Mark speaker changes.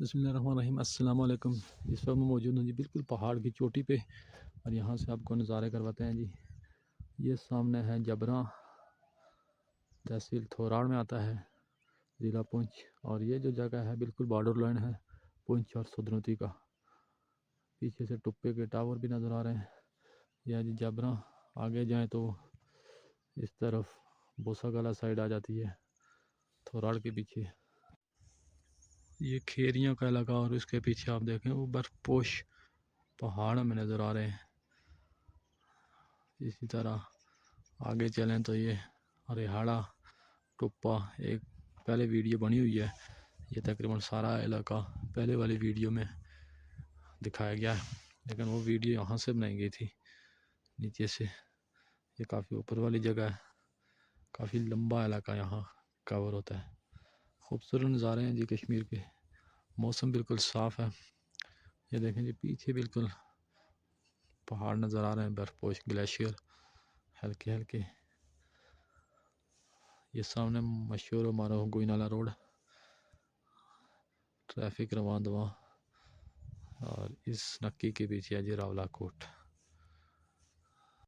Speaker 1: बिस्मिल्लाहिर्रहमानिर्रहीम। अस्सलाम वालेकुम। इस वक्त मैं मौजूद हूँ जी बिल्कुल पहाड़ की चोटी पे, और यहाँ से आपको नज़ारे करवाते हैं जी। ये सामने है जबरा, तहसील थोराड़ में आता है, ज़िला पुंछ। और ये जो जगह है बिल्कुल बॉर्डर लाइन है पुंछ और सदनती का। पीछे से टुप्पे के टावर भी नज़र आ रहे हैं। यह जी जबरा। आगे जाएँ तो इस तरफ बोसागला साइड आ जाती है, थोराड़ के पीछे। ये खेरियों का इलाका, और इसके पीछे आप देखें वो बर्फपोश पहाड़ हमें नज़र आ रहे हैं। इसी तरह आगे चलें तो ये रिहाड़ा, टुप्पा, एक पहले वीडियो बनी हुई है। ये तकरीबन सारा इलाका पहले वाली वीडियो में दिखाया गया है, लेकिन वो वीडियो यहाँ से बनाई गई थी नीचे से। ये काफ़ी ऊपर वाली जगह है, काफ़ी लंबा इलाका यहाँ कवर होता है। खूबसूरत नज़ारे हैं जी कश्मीर के। मौसम बिल्कुल साफ़ है। ये देखें जी पीछे बिल्कुल पहाड़ नज़र आ रहे हैं, बर्फपोश ग्लेशियर हल्के हल्के। ये सामने मशहूर हमारा गोईनाला रोड, ट्रैफिक रवां दवा। और इस नक्की के पीछे है जी रावला कोट।